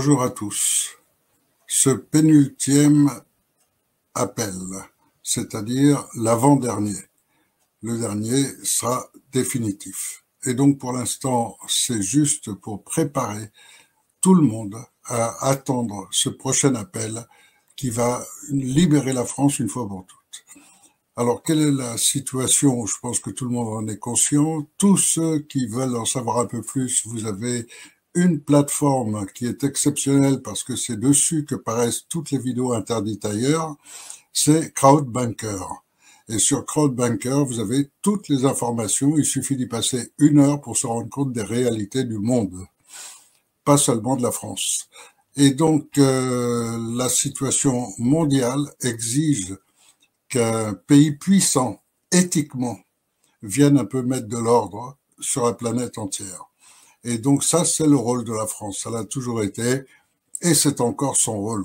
Bonjour à tous. Ce pénultième appel, c'est-à-dire l'avant-dernier. Le dernier sera définitif. Et donc pour l'instant, c'est juste pour préparer tout le monde à attendre ce prochain appel qui va libérer la France une fois pour toutes. Alors, quelle est la situation? Je pense que tout le monde en est conscient. Tous ceux qui veulent en savoir un peu plus, vous avez une plateforme qui est exceptionnelle parce que c'est dessus que paraissent toutes les vidéos interdites ailleurs, c'est Crowdbanker. Et sur Crowdbanker, vous avez toutes les informations. Il suffit d'y passer 1 heure pour se rendre compte des réalités du monde, pas seulement de la France. Et donc, la situation mondiale exige qu'un pays puissant, éthiquement, vienne un peu mettre de l'ordre sur la planète entière. Et donc ça, c'est le rôle de la France. Ça l'a toujours été, et c'est encore son rôle.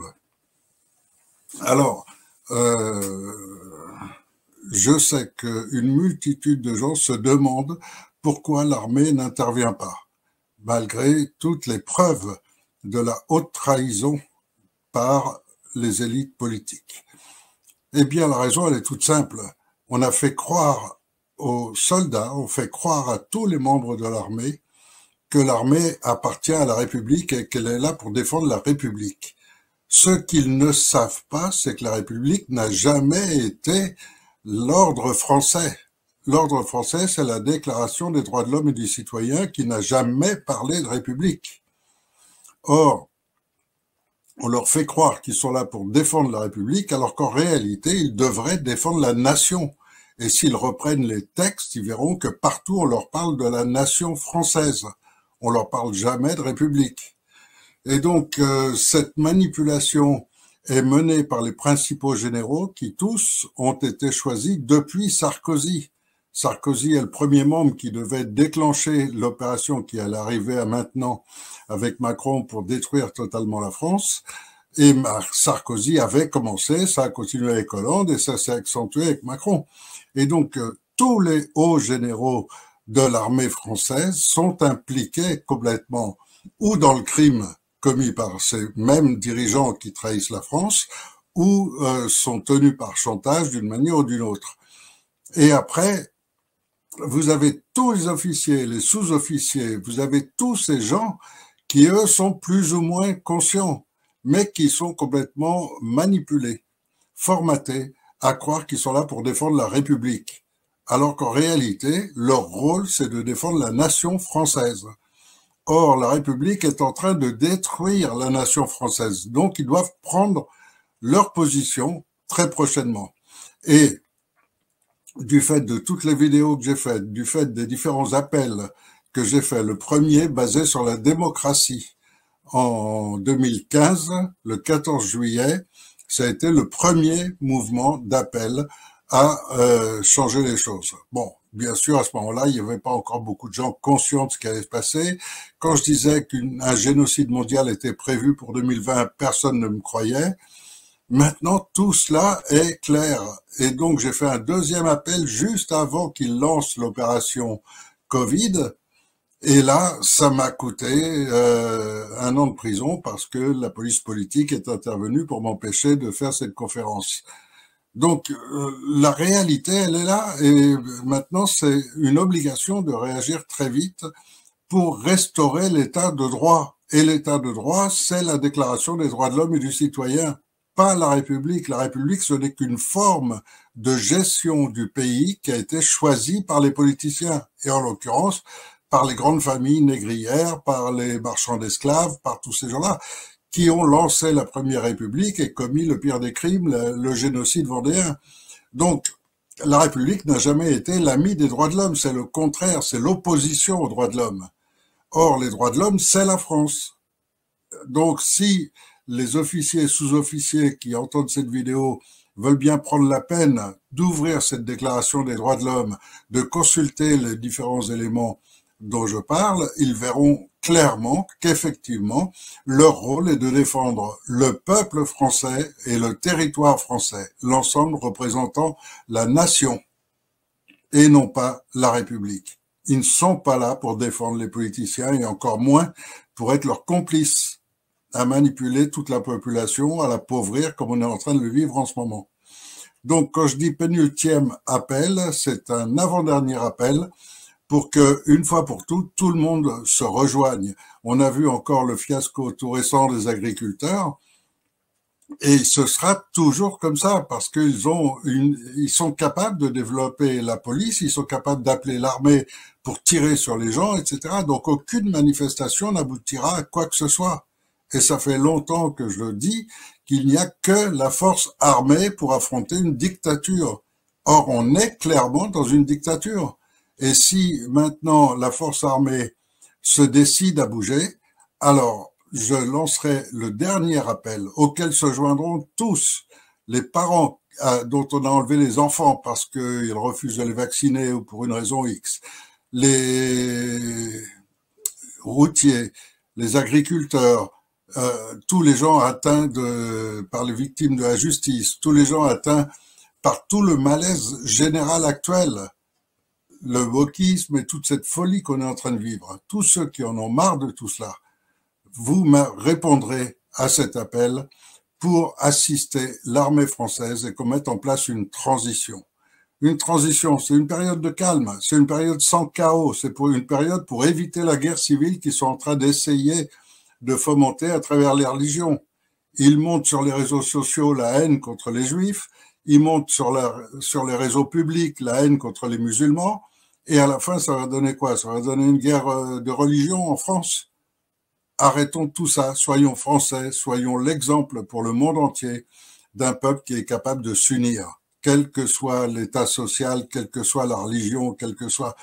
Alors, je sais qu'une multitude de gens se demandent pourquoi l'armée n'intervient pas, malgré toutes les preuves de la haute trahison par les élites politiques. Eh bien, la raison, elle est toute simple. On a fait croire aux soldats, on fait croire à tous les membres de l'armée que l'armée appartient à la République et qu'elle est là pour défendre la République. Ce qu'ils ne savent pas, c'est que la République n'a jamais été l'ordre français. L'ordre français, c'est la Déclaration des droits de l'homme et du citoyen qui n'a jamais parlé de République. Or, on leur fait croire qu'ils sont là pour défendre la République, alors qu'en réalité, ils devraient défendre la nation. Et s'ils reprennent les textes, ils verront que partout, on leur parle de la nation française. On leur parle jamais de République. Et donc, cette manipulation est menée par les principaux généraux qui tous ont été choisis depuis Sarkozy. Sarkozy est le premier membre qui devait déclencher l'opération qui allait arriver à maintenant avec Macron pour détruire totalement la France. Et Sarkozy avait commencé, ça a continué avec Hollande et ça s'est accentué avec Macron. Et donc, tous les hauts généraux de l'armée française sont impliqués complètement ou dans le crime commis par ces mêmes dirigeants qui trahissent la France ou sont tenus par chantage d'une manière ou d'une autre. Et après, vous avez tous les officiers, les sous-officiers, vous avez tous ces gens qui, eux, sont plus ou moins conscients, mais qui sont complètement manipulés, formatés à croire qu'ils sont là pour défendre la République, alors qu'en réalité, leur rôle, c'est de défendre la nation française. Or, la République est en train de détruire la nation française, donc ils doivent prendre leur position très prochainement. Et du fait de toutes les vidéos que j'ai faites, du fait des différents appels que j'ai faits, le premier basé sur la démocratie. En 2015, le 14 juillet, ça a été le premier mouvement d'appel à changer les choses. Bon, bien sûr, à ce moment-là, il n'y avait pas encore beaucoup de gens conscients de ce qui allait se passer. Quand je disais qu'un génocide mondial était prévu pour 2020, personne ne me croyait. Maintenant, tout cela est clair. Et donc, j'ai fait un deuxième appel juste avant qu'ils lancent l'opération Covid. Et là, ça m'a coûté 1 an de prison parce que la police politique est intervenue pour m'empêcher de faire cette conférence. Donc, la réalité, elle est là. Et maintenant, c'est une obligation de réagir très vite pour restaurer l'état de droit. Et l'état de droit, c'est la Déclaration des droits de l'homme et du citoyen, pas la République. La République, ce n'est qu'une forme de gestion du pays qui a été choisie par les politiciens, et en l'occurrence par les grandes familles négrières, par les marchands d'esclaves, par tous ces gens-là qui ont lancé la Première République et commis le pire des crimes, le génocide vendéen. Donc, la République n'a jamais été l'ami des droits de l'homme, c'est le contraire, c'est l'opposition aux droits de l'homme. Or, les droits de l'homme, c'est la France. Donc, si les officiers et sous-officiers qui entendent cette vidéo veulent bien prendre la peine d'ouvrir cette déclaration des droits de l'homme, de consulter les différents éléments dont je parle, ils verront clairement qu'effectivement, leur rôle est de défendre le peuple français et le territoire français, l'ensemble représentant la nation et non pas la République. Ils ne sont pas là pour défendre les politiciens et encore moins pour être leurs complices. à manipuler toute la population, à l'appauvrir comme on est en train de le vivre en ce moment. Donc, quand je dis pénultième appel, c'est un avant-dernier appel pour que, une fois pour toutes, tout le monde se rejoigne. On a vu encore le fiasco tout récent des agriculteurs, et ce sera toujours comme ça, parce ils sont capables de développer la police, ils sont capables d'appeler l'armée pour tirer sur les gens, etc. Donc, aucune manifestation n'aboutira à quoi que ce soit. Et ça fait longtemps que je le dis, qu'il n'y a que la force armée pour affronter une dictature. Or, on est clairement dans une dictature. Et si maintenant la force armée se décide à bouger, alors je lancerai le dernier appel auquel se joindront tous les parents dont on a enlevé les enfants parce qu'ils refusent de les vacciner ou pour une raison X, les routiers, les agriculteurs, tous les gens atteints par les victimes de la justice, tous les gens atteints par tout le malaise général actuel, le wokisme et toute cette folie qu'on est en train de vivre. Tous ceux qui en ont marre de tout cela, vous me répondrez à cet appel pour assister l'armée française et qu'on mette en place une transition. Une transition, c'est une période de calme, c'est une période sans chaos, c'est pour une période pour éviter la guerre civile qu'ils sont en train d'essayer de fomenter à travers les religions. Ils montent sur les réseaux sociaux la haine contre les juifs, ils montent sur les réseaux publics la haine contre les musulmans, et à la fin, ça va donner quoi? Ça va donner une guerre de religion en France. Arrêtons tout ça, soyons français, soyons l'exemple pour le monde entier d'un peuple qui est capable de s'unir, quel que soit l'état social, quelle que soit la religion, quel que soit...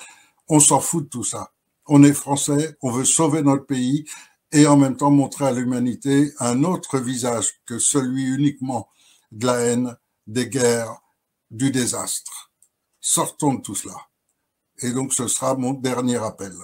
On s'en fout de tout ça. On est français, on veut sauver notre pays et en même temps montrer à l'humanité un autre visage que celui uniquement de la haine, des guerres, du désastre. Sortons de tout cela. Et donc ce sera mon dernier appel.